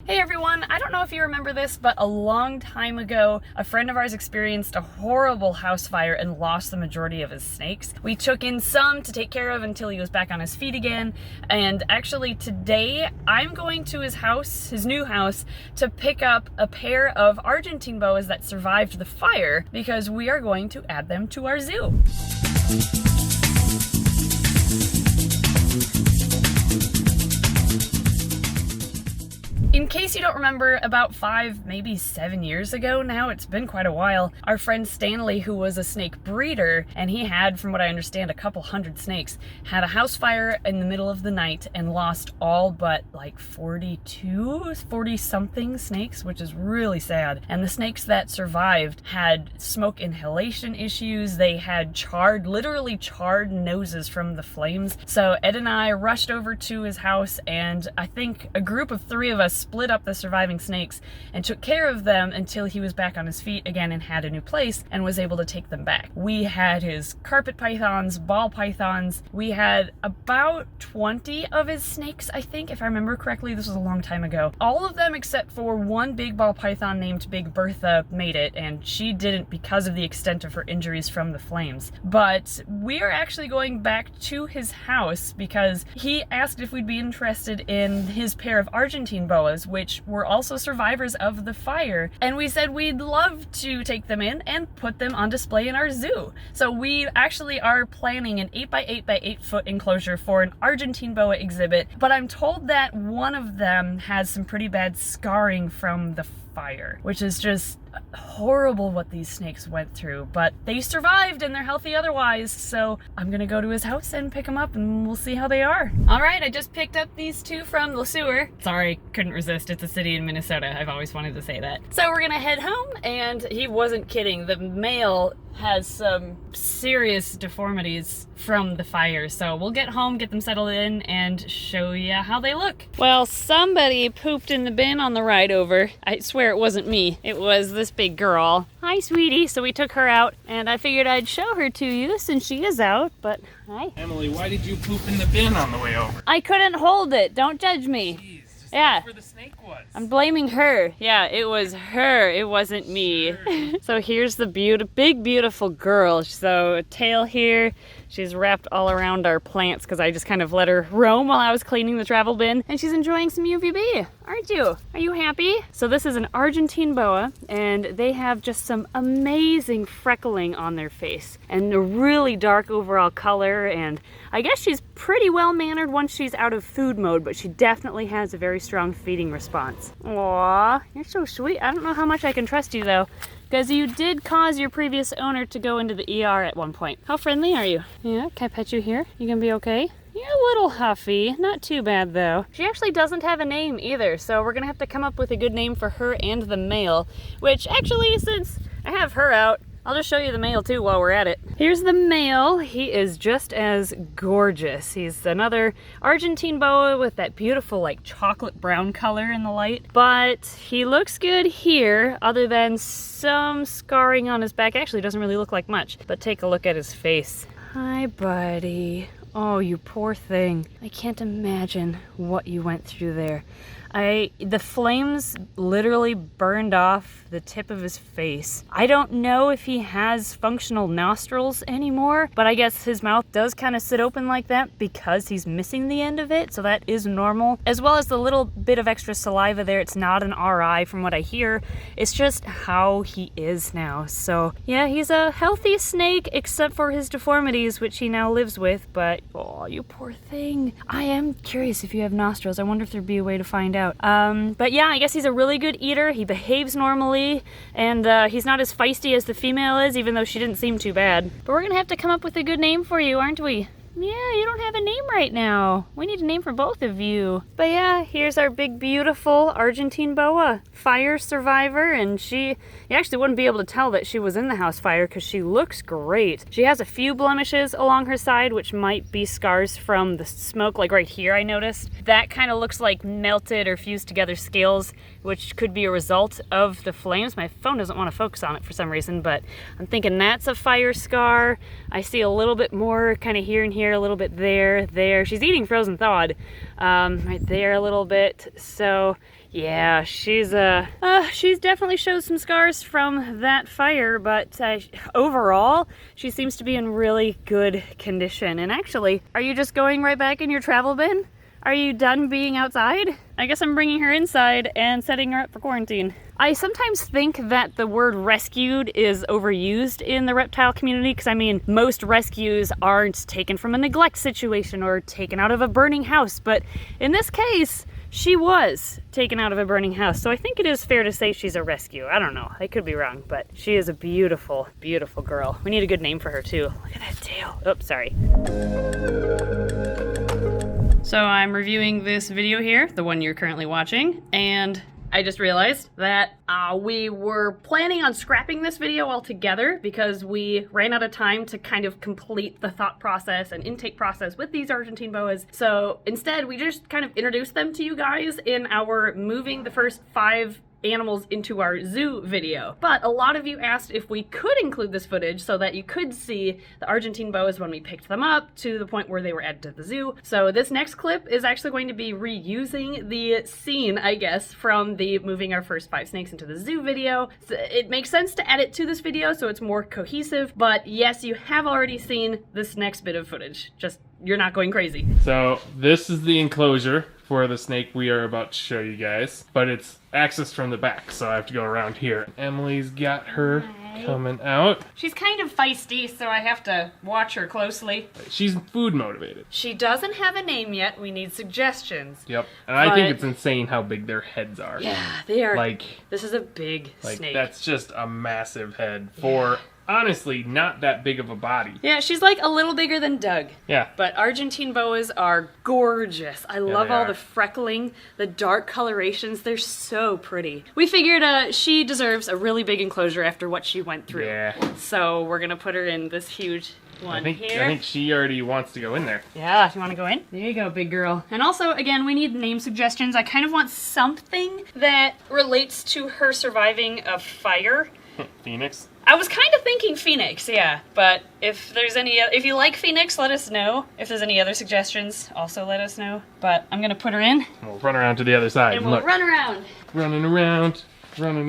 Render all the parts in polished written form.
Hey everyone, I don't know if you remember this, but a long time ago, a friend of ours experienced a horrible house fire and lost the majority of his snakes. We took in some to take care of until he was back on his feet again, and actually today I'm going to his house, his new house, to pick up a pair of Argentine Boas that survived the fire because we are going to add them to our zoo. In case you don't remember, about 5, maybe 7 years ago now, it's been quite a while, our friend Stanley, who was a snake breeder, and he had, from what I understand, a couple hundred snakes, had a house fire in the middle of the night and lost all but like 40-something snakes, which is really sad. And the snakes that survived had smoke inhalation issues, they had literally charred noses from the flames. So Ed and I rushed over to his house, and I think a group of 3 of us split up the surviving snakes and took care of them until he was back on his feet again and had a new place and was able to take them back. We had his carpet pythons, ball pythons. We had about 20 of his snakes, I think, if I remember correctly. This was a long time ago. All of them except for one big ball python named Big Bertha made it, and she didn't because of the extent of her injuries from the flames. But we are actually going back to his house because he asked if we'd be interested in his pair of Argentine Boas, which were also survivors of the fire, and we said we'd love to take them in and put them on display in our zoo. So we actually are planning an 8x8 by 8 foot enclosure for an Argentine Boa exhibit, but I'm told that one of them has some pretty bad scarring from the fire, which is just horrible what these snakes went through, but they survived and they're healthy otherwise. So I'm gonna go to his house and pick them up and we'll see how they are. All right, I just picked up ththese 2 from Le Sueur. Sorry, couldn't resist. It's a city in Minnesota. I've always wanted to say that. So we're gonna head home, and he wasn't kidding. The male has some serious deformities from the fire. So we'll get home, get them settled in, and show you how they look. Well, somebody pooped in the bin on the ride over. I swear it wasn't me. It was this big girl. Hi, sweetie. So we took her out, and I figured I'd show her to you since she is out, but hi. Emily, why did you poop in the bin on the way over? I couldn't hold it. Don't judge me. Jeez, just Yeah. look where the snake was. I'm blaming her. Yeah, it was her. It wasn't me. Sure. So here's the big, beautiful girl. So tail here. She's wrapped all around our plants because I just kind of let her roam while I was cleaning the travel bin. And she's enjoying some UVB, aren't you? Are you happy? So this is an Argentine Boa, and they have just some amazing freckling on their face and a really dark overall color. And I guess she's pretty well mannered once she's out of food mode, but she definitely has a very strong feeding response. Aw, you're so sweet. I don't know how much I can trust you though, because you did cause your previous owner to go into the ER at one point. How friendly are you? Yeah, can I pet you here? You gonna be okay? You're a little huffy, not too bad though. She actually doesn't have a name either, so we're gonna have to come up with a good name for her and the male, which actually, since I have her out, I'll just show you the male too while we're at it. Here's the male. He is just as gorgeous. He's another Argentine Boa with that beautiful like chocolate brown color in the light. But he looks good here, other than some scarring on his back. Actually, doesn't really look like much, but take a look at his face. Hi, buddy. Oh, you poor thing. I can't imagine what you went through there. The flames literally burned off the tip of his face. I don't know if he has functional nostrils anymore, but I guess his mouth does kind of sit open like that because he's missing the end of it, so that is normal. As well as the little bit of extra saliva there. It's not an RI from what I hear. It's just how he is now. So yeah, he's a healthy snake except for his deformities, which he now lives with, but oh, you poor thing. I am curious if you have nostrils. I wonder if there'd be a way to find out. But yeah, I guess he's a really good eater. He behaves normally, and he's not as feisty as the female is, even though she didn't seem too bad. But we're gonna have to come up with a good name for you, aren't we? Yeah, you don't have a name right now. We need a name for both of you. But yeah, here's our big, beautiful Argentine Boa, fire survivor, and you actually wouldn't be able to tell that she was in the house fire because she looks great. She has a few blemishes along her side, which might be scars from the smoke, like right here I noticed. That kind of looks like melted or fused together scales, which could be a result of the flames. My phone doesn't want to focus on it for some reason, but I'm thinking that's a fire scar. I see a little bit more kind of here and here, a little bit there. She's eating frozen thawed right there a little bit. So Yeah, she's definitely shows some scars from that fire, but overall, she seems to be in really good condition. And actually, are you just going right back in your travel bin? Are you done being outside? I guess I'm bringing her inside and setting her up for quarantine. I sometimes think that the word rescued is overused in the reptile community because, I mean, most rescues aren't taken from a neglect situation or taken out of a burning house, but in this case, she was taken out of a burning house, so I think it is fair to say she's a rescue. I don't know, I could be wrong, but she is a beautiful, beautiful girl. We need a good name for her too. Look at that tail. Oops, sorry. So I'm reviewing this video here, the one you're currently watching, and I just realized that we were planning on scrapping this video altogether because we ran out of time to kind of complete the thought process and intake process with these Argentine boas. So instead, we just kind of introduced them to you guys in our moving the first 5 animals into our zoo video. But a lot of you asked if we could include this footage so that you could see the Argentine boas when we picked them up to the point where they were added to the zoo. So this next clip is actually going to be reusing the scene, I guess, from the moving our first 5 snakes into the zoo video. So it makes sense to add it to this video so it's more cohesive, but yes, you have already seen this next bit of footage. Just, you're not going crazy. So this is the enclosure for the snake we are about to show you guys, but it's accessed from the back, so I have to go around here. Emily's got her coming out. She's kind of feisty, so I have to watch her closely. She's food motivated. She doesn't have a name yet. We need suggestions. Yep, and I think it's insane how big their heads are. Yeah, they are. Like, this is a big snake. That's just a massive head for honestly not that big of a body. Yeah, she's like a little bigger than Doug. Yeah. But Argentine boas are gorgeous. I love all the freckling, the dark colorations. They're so pretty. We figured she deserves a really big enclosure after what she went through. Yeah. So we're gonna put her in this huge one here. I think she already wants to go in there. Yeah, you want to go in? There you go, big girl. And also, again, we need name suggestions. I kind of want something that relates to her surviving a fire. Phoenix? I was kind of thinking Phoenix, yeah. But if there's if you like Phoenix, let us know. If there's any other suggestions, also let us know. But I'm gonna put her in. We'll run around to the other side. And we'll run around. Running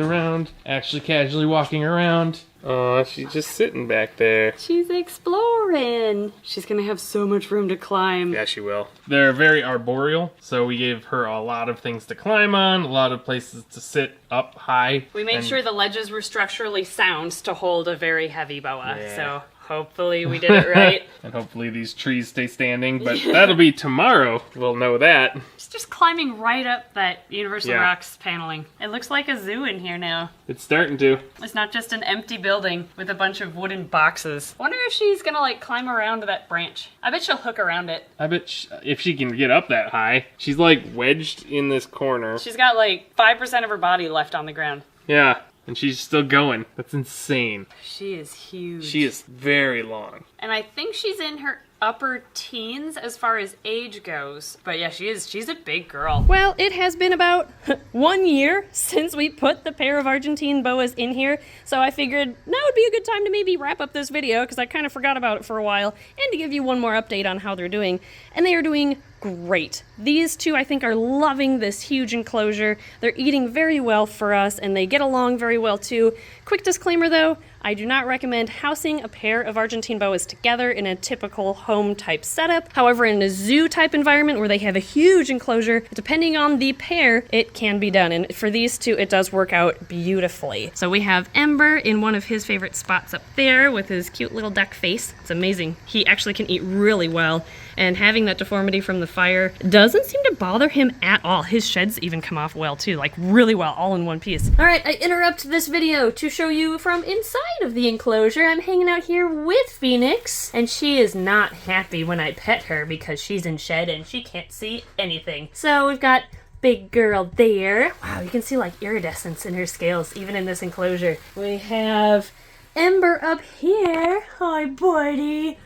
around, actually casually walking around. Oh, she's just sitting back there. She's exploring. She's gonna have so much room to climb. Yeah, she will. They're very arboreal, so we gave her a lot of things to climb on, a lot of places to sit up high. We made sure the ledges were structurally sound to hold a very heavy boa, so hopefully we did it right. And hopefully these trees stay standing, but that'll be tomorrow. We'll know that. It's just climbing right up that Universal Rocks paneling. It looks like a zoo in here now. It's starting to. It's not just an empty building with a bunch of wooden boxes. Wonder if she's gonna like climb around that branch. I bet she'll hook around it. I bet if she can get up that high. She's like wedged in this corner. She's got like 5% of her body left on the ground. Yeah. And she's still going. That's insane. She is huge. She is very long. And I think she's in her upper teens as far as age goes. But yeah, she's a big girl. Well, it has been about 1 year since we put the pair of Argentine boas in here. So I figured now would be a good time to maybe wrap up this video because I kind of forgot about it for a while and to give you one more update on how they're doing. And they are doing great. These two, I think, are loving this huge enclosure. They're eating very well for us, and they get along very well, too. Quick disclaimer, though, I do not recommend housing a pair of Argentine boas together in a typical home-type setup. However, in a zoo-type environment where they have a huge enclosure, depending on the pair, it can be done. And for these two, it does work out beautifully. So we have Ember in one of his favorite spots up there with his cute little duck face. It's amazing. He actually can eat really well. And having that deformity from the fire doesn't seem to bother him at all. His sheds even come off well too, like really well, all in one piece. All right, I interrupt this video to show you from inside of the enclosure. I'm hanging out here with Phoenix, and she is not happy when I pet her because she's in shed and she can't see anything. So we've got big girl there. Wow, you can see like iridescence in her scales, even in this enclosure. We have Ember up here. Hi, buddy.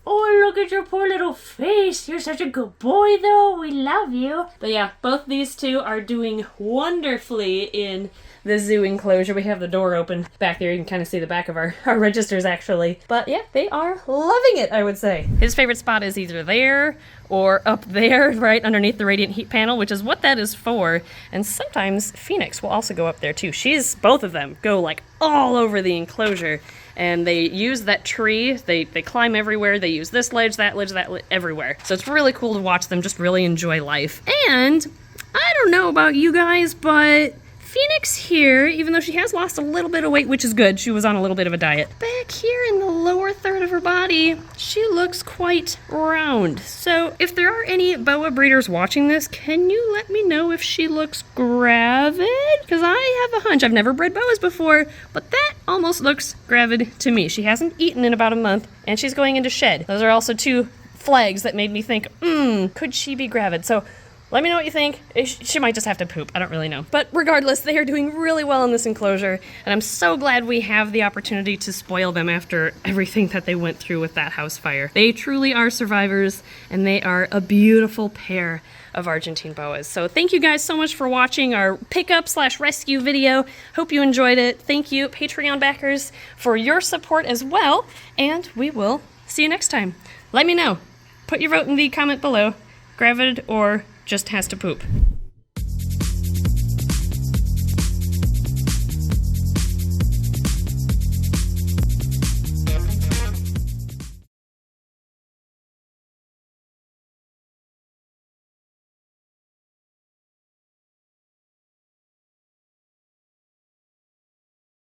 Oh, look at your poor little face. You're such a good boy, though. We love you. But yeah, both these two are doing wonderfully in the zoo enclosure. We have the door open back there. You can kind of see the back of our registers, actually. But yeah, they are loving it, I would say. His favorite spot is either there or up there, right underneath the radiant heat panel, which is what that is for. And sometimes Phoenix will also go up there, too. Both of them go, like, all over the enclosure. And they use that tree, they climb everywhere, they use this ledge, everywhere. So it's really cool to watch them just really enjoy life. And I don't know about you guys, but Phoenix here, even though she has lost a little bit of weight, which is good, she was on a little bit of a diet, back here in the lower third of her body, she looks quite round. So if there are any boa breeders watching this, can you let me know if she looks gravid? Because I have a hunch. I've never bred boas before, but that almost looks gravid to me. She hasn't eaten in about a month, and she's going into shed. Those are also two flags that made me think, could she be gravid? So let me know what you think. She might just have to poop. I don't really know. But regardless, they are doing really well in this enclosure, and I'm so glad we have the opportunity to spoil them after everything that they went through with that house fire. They truly are survivors, and they are a beautiful pair of Argentine Boas. So thank you guys so much for watching our pickup/rescue video. Hope you enjoyed it. Thank you, Patreon backers, for your support as well, and we will see you next time. Let me know. Put your vote in the comment below. Gravid or just has to poop.